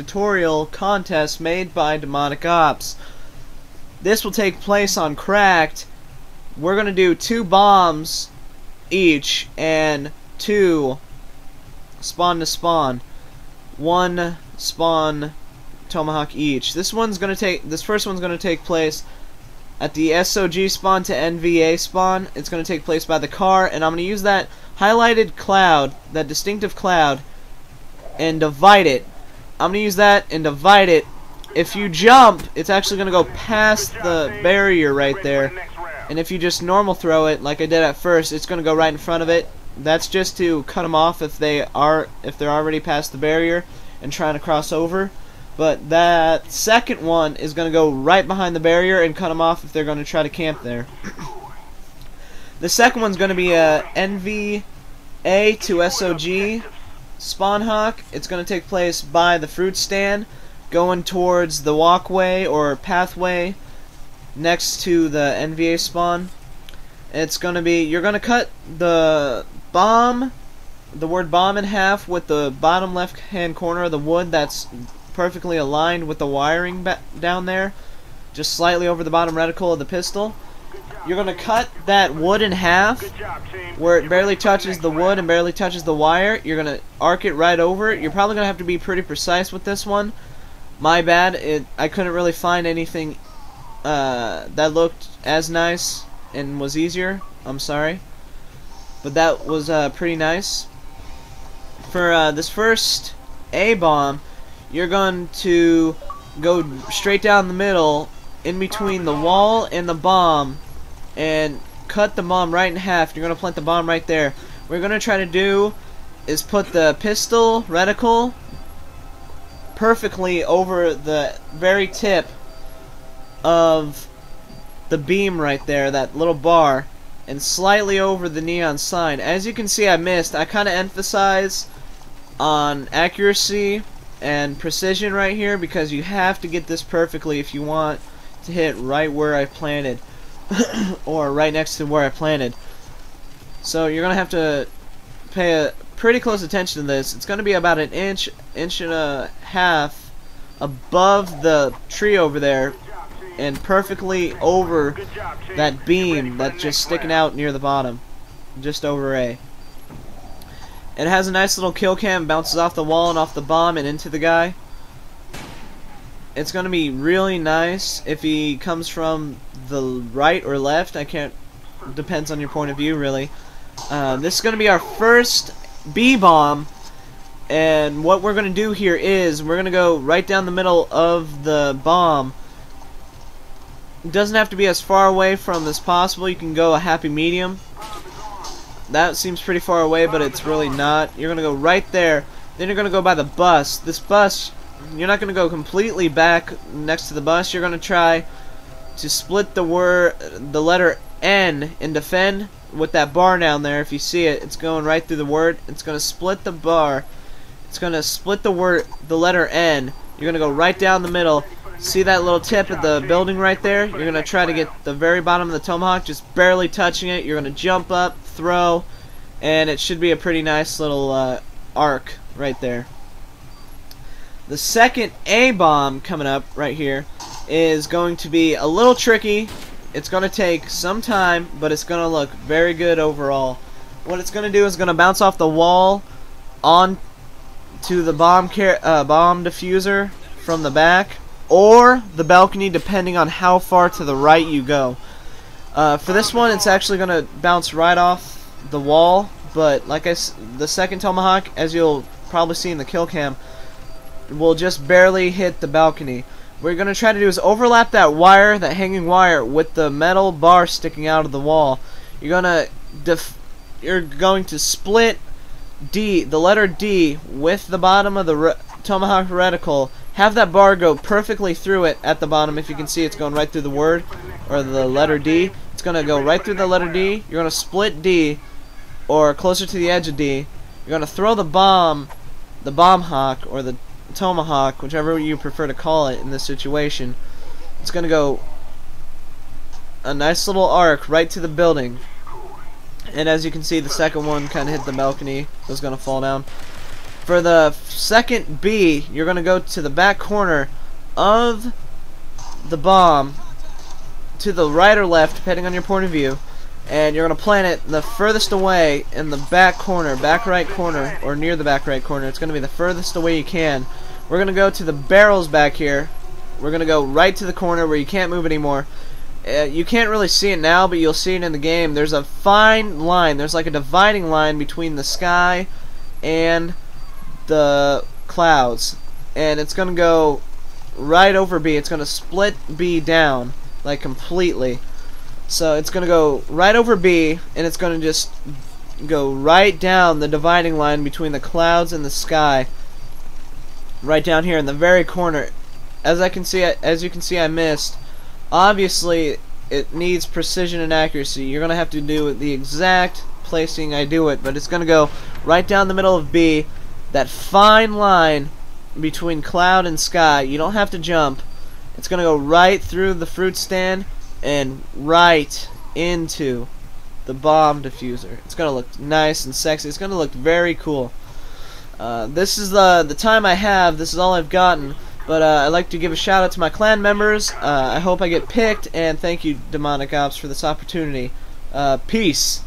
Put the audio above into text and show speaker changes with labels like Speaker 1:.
Speaker 1: tutorial contest made by DemonicOps. This will take place on Cracked. We're going to do 2 bombs each and 2 spawn to spawn. 1 spawn Tomahawk each. This first one's going to take place at the SOG spawn to NVA spawn. It's going to take place by the car, and I'm going to use that highlighted cloud, that distinctive cloud, and divide it. I'm going to use that and divide it. If you jump, it's actually going to go past the barrier right there, and if you just normal throw it like I did at first, it's going to go right in front of it. That's just to cut them off if they're already past the barrier and trying to cross over. But that second one is going to go right behind the barrier and cut them off if they're going to try to camp there. The second one's going to be a NVA to SOG spawn hawk. It's going to take place by the fruit stand, going towards the walkway or pathway next to the NVA spawn. It's going to be, you're going to cut the bomb, the word bomb, in half with the bottom left hand corner of the wood that's perfectly aligned with the wiring down there, just slightly over the bottom reticle of the pistol. You're going to cut that wood in half where it barely touches the wood and barely touches the wire. You're going to arc it right over it. You're probably going to have to be pretty precise with this one. My bad, I couldn't really find anything that looked as nice and was easier. I'm sorry. But that was pretty nice. For this first A-bomb, you're going to go straight down the middle in between the wall and the bomb and cut the bomb right in half. You're going to plant the bomb right there. What you're going to try to do is put the pistol reticle perfectly over the very tip of the beam right there, that little bar, and slightly over the neon sign. As you can see, I missed. I kind of emphasize on accuracy and precision right here because you have to get this perfectly if you want to hit right where I planted or right next to where I planted. So you're gonna have to pay a pretty close attention to this. It's gonna be about an inch and a half above the tree over there and perfectly over that beam that's just sticking out near the bottom, just over A. It has a nice little kill cam, bounces off the wall and off the bomb and into the guy. It's going to be really nice if he comes from the right or left. I can't, depends on your point of view really. This is going to be our first B-bomb, and what we're going to do here is we're going to go right down the middle of the bomb. It doesn't have to be as far away from as possible. You can go a happy medium. That seems pretty far away, but it's really not. You're going to go right there. Then you're going to go by the bus. This bus, you're not going to go completely back next to the bus. You're going to try to split the letter N in defend with that bar down there. If you see it, it's going right through the word. It's going to split the bar. It's going to split the letter N. You're going to go right down the middle. See that little tip of the building right there? You're going to try to get the very bottom of the Tomahawk, just barely touching it. You're going to jump up, throw, and it should be a pretty nice little arc right there. The second A-bomb coming up right here is going to be a little tricky. It's going to take some time, but it's going to look very good overall. What it's going to do is going to bounce off the wall on to the bomb diffuser from the back, or the balcony, depending on how far to the right you go. For this one, it's actually going to bounce right off the wall, but like the second Tomahawk, as you'll probably see in the kill cam, will just barely hit the balcony. What you're going to try to do is overlap that wire, that hanging wire, with the metal bar sticking out of the wall. You're going to split D, the letter D, with the bottom of the Tomahawk reticle. Have that bar go perfectly through it at the bottom. If you can see, it's going right through the word, or the letter D. It's going to go right through the letter D. You're going to split D, or closer to the edge of D. You're going to throw the bomb hawk, or the Tomahawk, whichever you prefer to call it in this situation. It's going to go a nice little arc right to the building. And as you can see, the second one kind of hit the balcony. It was going to fall down. For the second B, you're going to go to the back corner of the bomb, to the right or left, depending on your point of view, and you're going to plant it the furthest away in the back corner, back right corner, or near the back right corner. It's going to be the furthest away you can. We're going to go to the barrels back here. We're going to go right to the corner where you can't move anymore. You can't really see it now, but you'll see it in the game. There's a fine line. There's like a dividing line between the sky and the clouds. And it's going to go right over B. It's going to split B down, like completely. So it's going to go right over B, and it's going to just go right down the dividing line between the clouds and the sky. Right down here in the very corner. As you can see, I missed. Obviously, it needs precision and accuracy. You're gonna have to do the exact placing I do it, but it's gonna go right down the middle of B. That fine line between cloud and sky. You don't have to jump. It's gonna go right through the fruit stand and right into the bomb diffuser. It's gonna look nice and sexy. It's gonna look very cool. This is the time I have. This is all I've gotten. But I'd like to give a shout out to my clan members. I hope I get picked, and thank you, DemonicOps, for this opportunity. Peace.